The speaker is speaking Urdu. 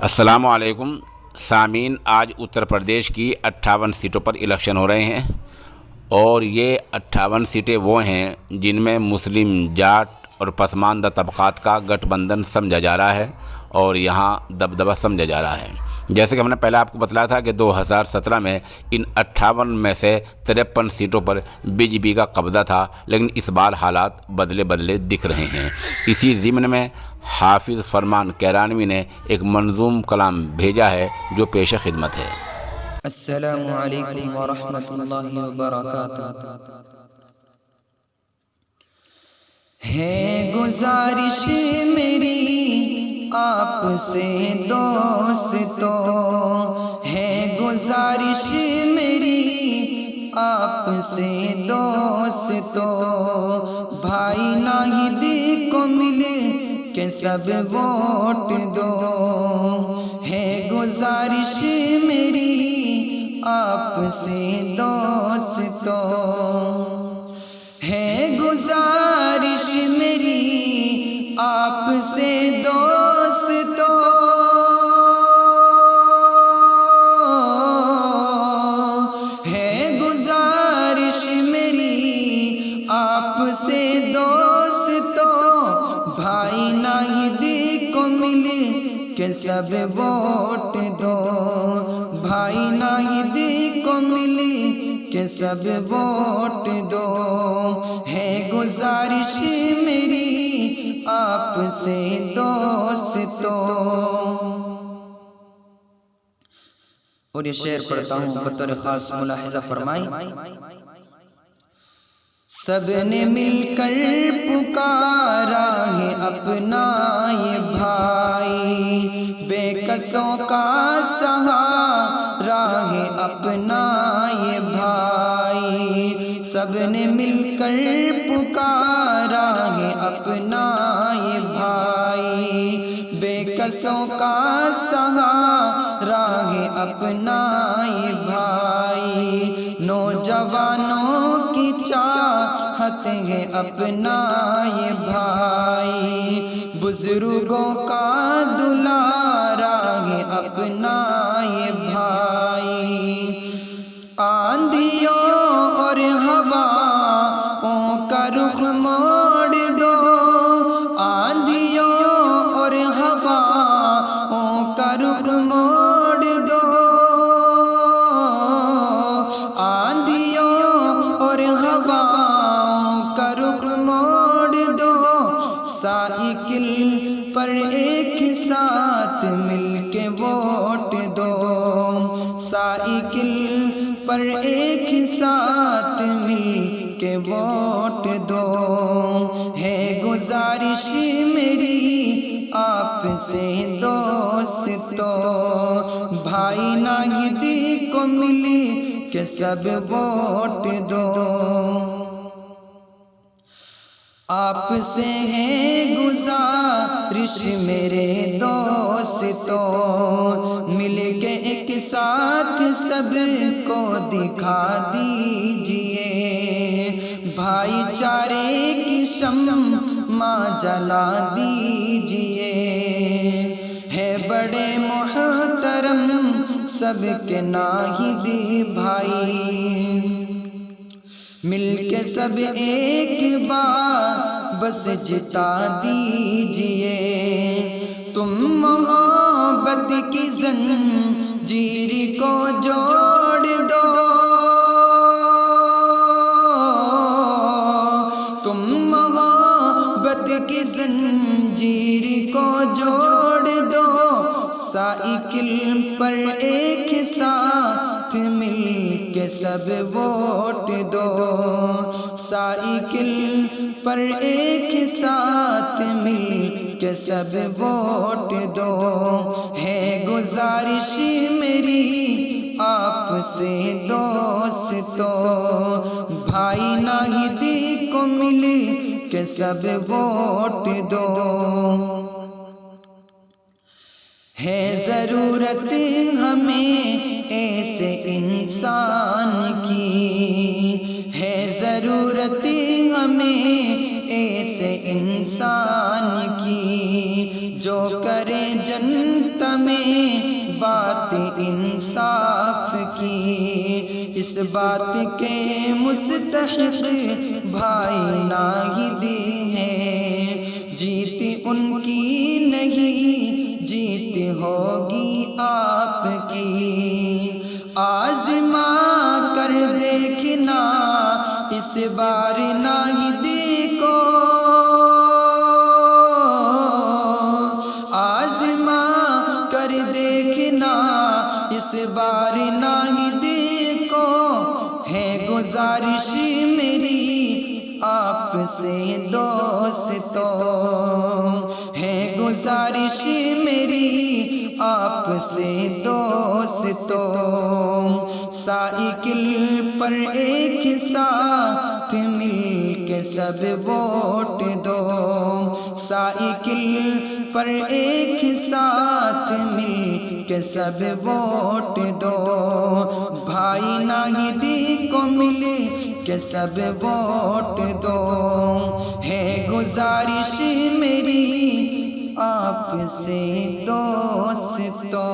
السلام علیکم سامعین، آج اتر پردیش کی 58 سیٹوں پر الیکشن ہو رہے ہیں اور یہ 58 سیٹیں وہ ہیں جن میں مسلم، جاٹ اور پسماندہ طبقات کا گٹھ بندھن سمجھا جا رہا ہے اور یہاں دبدبہ سمجھا جا رہا ہے۔ جیسے کہ ہم نے پہلے آپ کو بتلایا تھا کہ 2017 میں ان 58 میں سے 53 سیٹوں پر بی جے پی کا قبضہ تھا، لیکن اس بار حالات بدلے دکھ رہے ہیں۔ اسی ضمن میں حافظ فرمان کیرانوی نے ایک منظوم کلام بھیجا ہے جو پیش خدمت ہے۔ السلام علیکم ورحمۃ اللہ وبرکاتہ۔ ہے گزارش میری آپ سے دوستو، ہے گزارش میری آپ سے دوستو، بھائی ناہید کو مل کے سب ووٹ دو، ہے گزارش میری آپ سے دوستو، ہے گزارش میری آپ سے دوستو، ہے گزارش میری آپ سے دوستو، بھائی ناہید کو مل کے سب ووٹ دو، بھائی ناہید کو مل کے سب ووٹ دو، ہے گزارش میری آپ سے دوستو۔ اور یہ شعر پڑھتا ہوں بطور خاص، ملاحظہ فرمائیں۔ سب نے مل کر پکارا ہے اپنا یہ بھائی، بے کسوں کا سہارا ہے اپنا یہ بھائی، سب نے مل کر پکارا ہے اپنا یہ بھائی، بے کسوں کا سہارا ہے اپنا یہ بھائی، نوجوانوں کی چاہت ہے اپنا یہ بھائی، بزرگوں کا دلارا ہے اپنا یہ بھائی، آندھیوں اور ہواؤں کا رخ موڑ دو، آندھیوں اور ہواؤں کا رخ موڑ دو، آندھیوں اور ہواؤں کا رخ موڑ دو، سائیکل پر ایک ساتھ مل کے ووٹ دو، سائیکل پر ایک ساتھ مل کے ووٹ دو، ہے گزارش میری آپ سے دوستو، بھائی ناہید کو مل کے سب ووٹ دو، آپ سے ہے گزارش میرے دوستو، مل کے ایک ساتھ سب کو دکھا دیجئے، بھائی چارے کی شمع جلا دیجئے، ہے بڑے محترم سب کے ناہید بھائی، مل کے سب ایک بار بس جتا دیجئے، تم محبت کی زنجیر کو جوڑ دو، تم محبت کی زنجیر کو جوڑ دو، سائیکل پر ایک ساتھ مل کے سب ووٹ دو، سائیکل پر ایک ساتھ مل کے سب ووٹ دو، ہے گزارش میری آپ سے دوستو، بھائی ناہید کو مل کے سب ووٹ دو، ہے ضرورت ہمیں ایسے انسان کی، ہے ضرورت ہمیں ایسے انسان کی، جو کرے جنت میں بات انصاف کی، اس بات کے مستحق بھائی ناہیدی ہیں، جیت ان کی نہیں جیت ہوگی آپ کی، آزما کر دیکھنا اس بار ناہیدی کو، آزما کر دیکھنا اس بار ناہیدی کو، ہے گزارش میری آپ سے دوستو، ہے گزارش میری آپ سے دوستو، سائیکل پر ایک ساتھ مل کے سب ووٹ دو، سائیکل پر ایک ساتھ مل کے سب ووٹ دو، بھائی ناہیدی کو مل کے سب ووٹ دو، ہے گزارش میری آپ سے دوستو۔